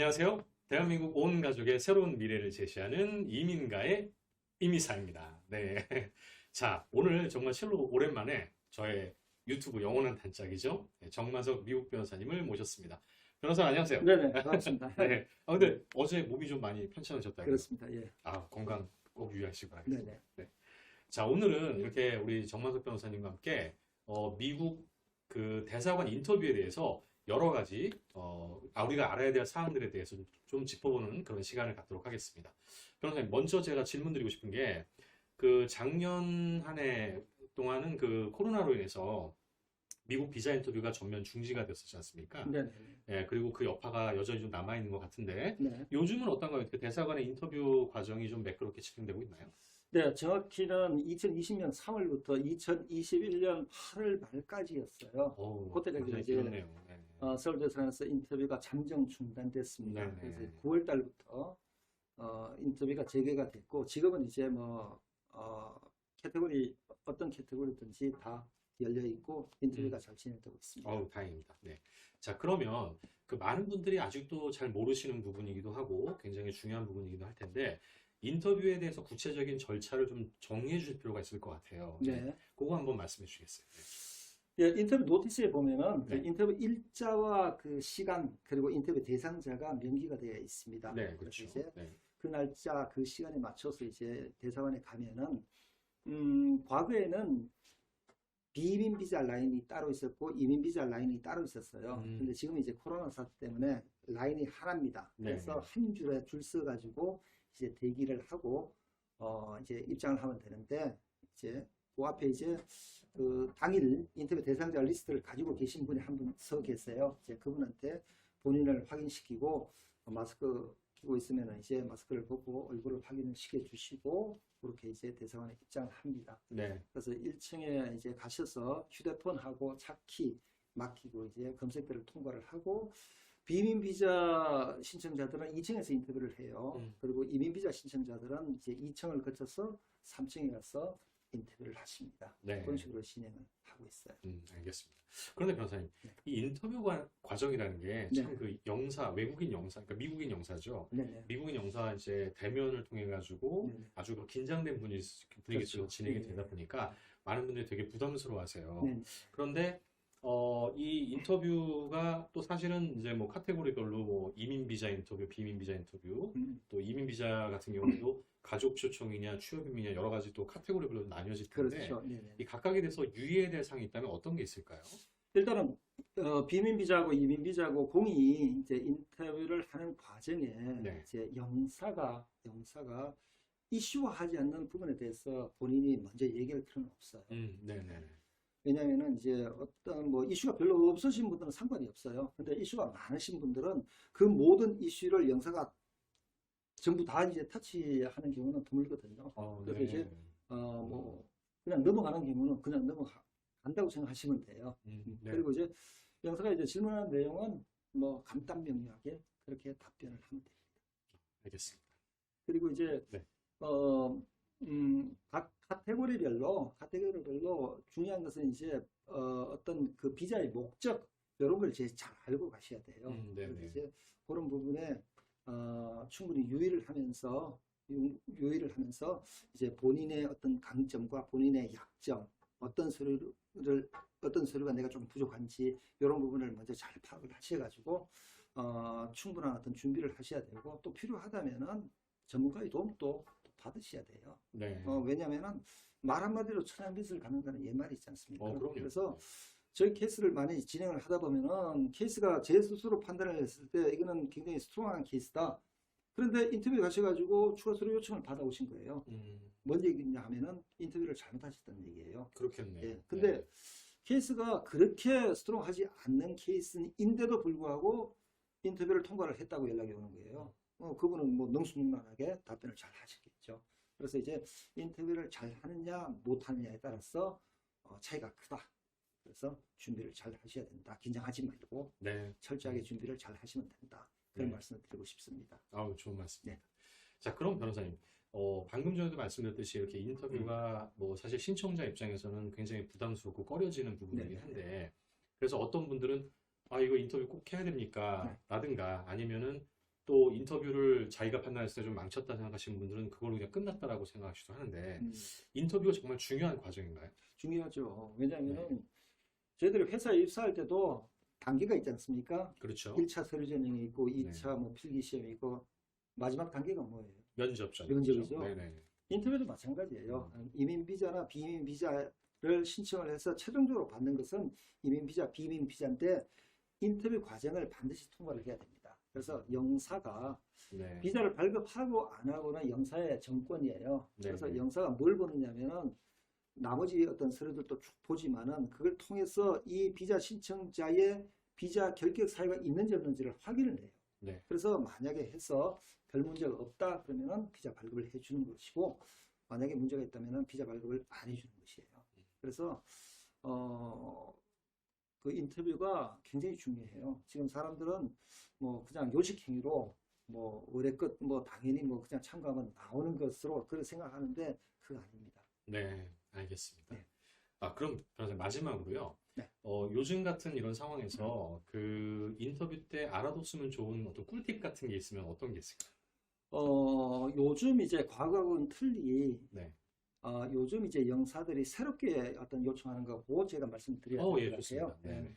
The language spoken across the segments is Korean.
안녕하세요. 대한민국 온 가족의 새로운 미래를 제시하는 이민가의 이미사입니다. 네. 자, 오늘 정말 실로 오랜만에 저의 유튜브 영원한 단짝이죠. 네, 정마석 미국 변호사님을 모셨습니다. 변호사 안녕하세요. 네네, 반갑습니다. 네. 근데 어제 몸이 좀 많이 편찮으셨다고요? 그렇습니다. 예. 건강 꼭 유의하시기 바라겠습니다. 네네. 네. 자, 오늘은 이렇게 우리 정마석 변호사님과 함께 미국 그 대사관 인터뷰에 대해서 여러 가지 우리가 알아야 될 사항들에 대해서 좀 짚어보는 그런 시간을 갖도록 하겠습니다. 변호사님, 먼저 제가 질문드리고 싶은 게 그 작년 한 해 동안은 그 코로나로 인해서 미국 비자 인터뷰가 전면 중지가 됐었지 않습니까? 네네. 예, 그리고 그 여파가 여전히 좀 남아있는 것 같은데 네. 요즘은 어떤가요? 그 대사관의 인터뷰 과정이 좀 매끄럽게 진행되고 있나요? 네, 정확히는 2020년 3월부터 2021년 8월 말까지였어요. 그때까지 굉장히 이제 길었네요. 네. 서울대사관에서 인터뷰가 잠정 중단됐습니다. 네네. 그래서 9월 달부터 인터뷰가 재개가 됐고, 지금은 이제 캐테고리 어떤 캐테고리든지 다 열려 있고 인터뷰가 잘 진행되고 있습니다. 다행입니다. 네. 자, 그러면 그 많은 분들이 아직도 잘 모르시는 부분이기도 하고 굉장히 중요한 부분이기도 할 텐데 인터뷰에 대해서 구체적인 절차를 좀 정리해 주실 필요가 있을 것 같아요. 네. 그거 한번 말씀해 주시겠어요? 예, 인터뷰 노티스에 보면은 네. 그 인터뷰 일자와 그 시간 그리고 인터뷰 대상자가 명기가 되어 있습니다. 네, 그래서 그렇죠. 이제 네. 그 날짜 그 시간에 맞춰서 이제 대사관에 가면은 과거에는 비이민 비자 라인이 따로 있었고 이민 비자 라인이 따로 있었어요. 근데 지금 이제 코로나 사태 때문에 라인이 하나입니다. 그래서 네. 한 줄에 줄 서 가지고 이제 대기를 하고 이제 입장을 하면 되는데 이제 그 앞에 이제 그 당일 인터뷰 대상자 리스트를 가지고 계신 분이 한 분 서 계세요. 이제 그분한테 본인을 확인시키고 마스크 끼고 있으면 이제 마스크를 벗고 얼굴을 확인을 시켜주시고 그렇게 이제 대사관에 입장을 합니다. 네. 그래서 1층에 이제 가셔서 휴대폰하고 차키 맡기고 이제 검색대를 통과를 하고 비민 비자 신청자들은 2층에서 인터뷰를 해요. 그리고 이민 비자 신청자들은 이제 2층을 거쳐서 3층에 가서 인터뷰를 하십니다. 네. 그런 식으로 진행을 하고 있어요. 알겠습니다. 그런데 변호사님, 네. 이 인터뷰 과정이라는 게 네. 참 그 영사, 외국인 영사, 그러니까 미국인 영사죠. 네네. 미국인 영사 이제 대면을 통해 가지고 네네. 아주 그 긴장된 분위기에서 그렇죠. 진행이 네네. 되다 보니까 많은 분들이 되게 부담스러워하세요. 네네. 그런데 이 인터뷰가 또 사실은 이제 뭐 카테고리별로 뭐 이민 비자 인터뷰, 비민 비자 인터뷰, 또 이민 비자 같은 경우도 가족 초청이냐, 취업 이민이냐 여러 가지 또 카테고리별로 나뉘어질 텐데 그렇죠. 네네. 이 각각에 대해서 유의해야 될 사항이 있다면 어떤 게 있을까요? 일단은 비민 비자하고 이민 비자하고 공이 이제 인터뷰를 하는 과정에 네. 이제 영사가 이슈화하지 않는 부분에 대해서 본인이 먼저 얘기할 필요는 없어요. 네네. 왜냐하면은 이제 어떤 뭐 이슈가 별로 없으신 분들은 상관이 없어요. 근데 이슈가 많으신 분들은 그 모든 이슈를 영사가 전부 다 이제 터치하는 경우는 드물거든요. 그래서 네. 이제 뭐 그냥 넘어가는 경우는 그냥 넘어간다고 생각하시면 돼요. 네. 그리고 이제 영사가 이제 질문하는 내용은 뭐 간단명료하게 그렇게 답변을 하면 됩니다. 알겠습니다. 그리고 이제 네. 각 카테고리별로 중요한 것은 이제 어떤 그 비자의 목적 이런 걸 이제 잘 알고 가셔야 돼요. 그래서 이제 그런 부분에 충분히 유의를 하면서 이제 본인의 어떤 강점과 본인의 약점, 어떤 서류가 내가 좀 부족한지 이런 부분을 먼저 잘 파악을 하셔가지고 충분한 어떤 준비를 하셔야 되고 또 필요하다면은 전문가의 도움도 받으셔야 돼요. 네. 왜냐하면은 말 한마디로 천양빚을 갚는다는 옛말이 있지 않습니까? 그럼요. 그래서 저희 케이스를 많이 진행을 하다 보면은 케이스가 제 스스로 판단을 했을 때 이거는 굉장히 스트롱한 케이스다. 그런데 인터뷰 가셔가지고 추가 서류 요청을 받아오신 거예요. 뭔 얘기냐 하면은 인터뷰를 잘못하셨다는 얘기예요. 그렇겠네요. 예. 근데 케이스가 그렇게 스트롱하지 않는 케이스인데도 불구하고 인터뷰를 통과를 했다고 연락이 오는 거예요. 그분은 뭐 능수능란하게 답변을 잘 하셨겠죠. 그래서 이제 인터뷰를 잘 하느냐 못 하느냐에 따라서 차이가 크다. 그래서 준비를 잘 하셔야 된다. 긴장하지 말고 철저하게 준비를 잘 하시면 된다. 그런 말씀을 드리고 싶습니다. 좋은 말씀입니다. 네. 자, 그럼 변호사님, 방금 전에도 말씀드렸듯이 이렇게 인터뷰가 뭐 사실 신청자 입장에서는 굉장히 부담스럽고 꺼려지는 부분이긴 한데 그래서 어떤 분들은 이거 인터뷰 꼭 해야 됩니까? 라든가 아니면은 또 인터뷰를 자기가 판단했을 때 좀 망쳤다 생각하시는 분들은 그걸로 그냥 끝났다라고 생각하시도 하는데 인터뷰가 정말 중요한 과정인가요? 중요하죠. 왜냐하면은 저희들이 회사에 입사할 때도 단계가 있지 않습니까? 그렇죠. 1차 서류 전형이 있고 2차 뭐 필기 시험이 있고 마지막 단계가 뭐예요? 면접전. 면접이죠. 네네. 인터뷰도 마찬가지예요. 이민 비자나 비이민 비자를 신청을 해서 최종적으로 받는 것은 이민 비자, 비이민 비자인데 인터뷰 과정을 반드시 통과를 해야 됩니다. 그래서 영사가 네. 비자를 발급하고 안 하고는 영사의 정권이에요. 그래서 네네. 영사가 뭘 보느냐면은 나머지 어떤 서류들도 쭉 보지만은 그걸 통해서 이 비자 신청자의 비자 결격 사유가 있는지 없는지를 확인을 해요. 네. 그래서 만약에 해서 별 문제가 없다 그러면은 비자 발급을 해주는 것이고 만약에 문제가 있다면은 비자 발급을 안 해주는 것이에요. 그래서 그 인터뷰가 굉장히 중요해요. 지금 사람들은 뭐 그냥 요식 행위로 뭐 의뢰끝 뭐 당연히 뭐 그냥 참가하면 나오는 것으로 그렇게 생각하는데 그거 아닙니다. 네, 알겠습니다. 네. 그럼 변호사님 마지막으로요. 네. 요즘 같은 이런 상황에서 그 인터뷰 때 알아뒀으면 좋은 어떤 꿀팁 같은 게 있으면 어떤 게 있을까요? 요즘 이제 과거하고는 틀리 네. 요즘 이제 영사들이 새롭게 어떤 요청하는 거고 제가 말씀드려야 될 예, 것 좋습니다. 같아요. 네.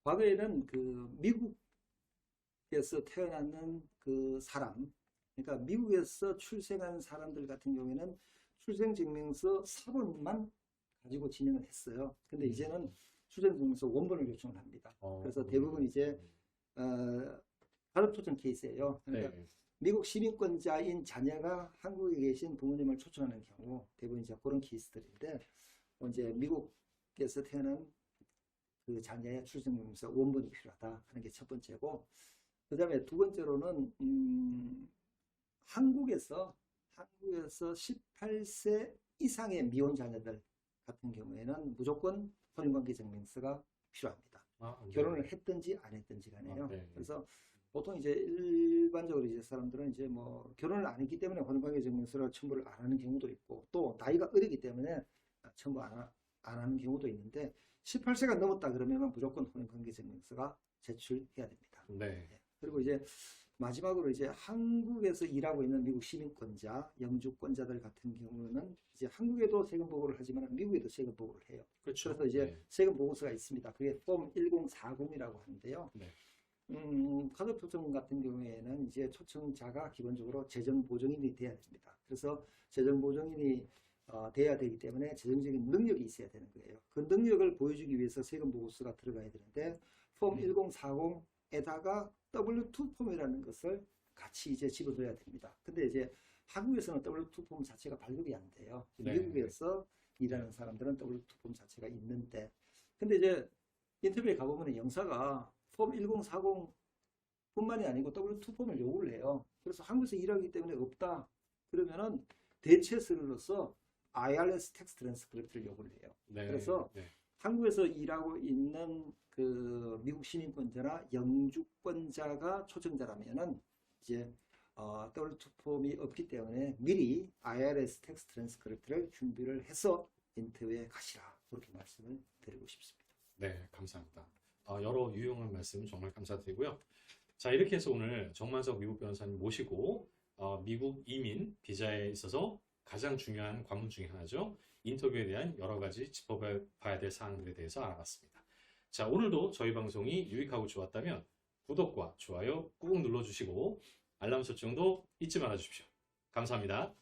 과거에는 그 미국에서 태어난 그 사람, 그러니까 미국에서 출생한 사람들 같은 경우에는 출생증명서 사본만 가지고 진행을 했어요. 근데 이제는 출생증명서 원본을 요청을 합니다. 그래서 대부분 이제 가족 초청 케이스예요. 그러니까 네. 미국 시민권자인 자녀가 한국에 계신 부모님을 초청하는 경우 대부분 이제 그런 케이스들인데 이제 미국에서 태어난 그 자녀의 출생증명서 원본이 필요하다 하는 게 첫 번째고 그 다음에 두 번째로는 한국에서 18세 이상의 미혼 자녀들 같은 경우에는 무조건 혼인관계 증명서가 필요합니다. 네. 결혼을 했든지 안 했든지 간에요. 네. 그래서 보통 이제 일반적으로 이제 사람들은 이제 뭐 결혼을 안 했기 때문에 혼인관계 증명서를 첨부를 안 하는 경우도 있고 또 나이가 어리기 때문에 첨부 안 하는 경우도 있는데 18세가 넘었다 그러면 무조건 혼인관계 증명서가 제출해야 됩니다. 네. 그리고 이제 마지막으로 이제 한국에서 일하고 있는 미국 시민권자, 영주권자들 같은 경우는 이제 한국에도 세금 보고를 하지만 미국에도 세금 보고를 해요. 그렇죠. 그래서 이제 네. 세금 보고서가 있습니다. 그게 폼 1040이라고 하는데요. 네. 가족 초청 같은 경우에는 이제 초청자가 기본적으로 재정 보증인이 돼야 됩니다. 그래서 재정 보증인이 돼야 되기 때문에 재정적인 능력이 있어야 되는 거예요. 그 능력을 보여주기 위해서 세금 보고서가 들어가야 되는데 폼 1040에다가 W2 폼이라는 것을 같이 이제 집어넣어야 됩니다. 근데 이제 한국에서는 W2 폼 자체가 발급이 안 돼요. 네. 미국에서 일하는 사람들은 W2 폼 자체가 있는데 근데 이제 인터뷰에 가보면 영사가 폼 1040뿐만이 아니고 W2 폼을 요구를 해요. 그래서 한국에서 일하기 때문에 없다. 그러면은 대체 서류로서 IRS 텍스 트랜스크립트를 요구를 해요. 네. 그래서 네. 한국에서 일하고 있는 그 미국 시민권자나 영주권자가 초청자라면은 이제 W2 폼이 없기 때문에 미리 IRS 텍스 트랜스크립트를 준비를 해서 인터뷰에 가시라 그렇게 말씀을 드리고 싶습니다. 네, 감사합니다. 여러 유용한 말씀 정말 감사드리고요. 자, 이렇게 해서 오늘 정만석 미국 변호사님 모시고 미국 이민 비자에 있어서 가장 중요한 관문 중에 하나죠. 인터뷰에 대한 여러 가지 짚어봐야 될 사항들에 대해서 알아봤습니다. 자, 오늘도 저희 방송이 유익하고 좋았다면 구독과 좋아요 꾹 눌러주시고 알람 설정도 잊지 말아주십시오. 감사합니다.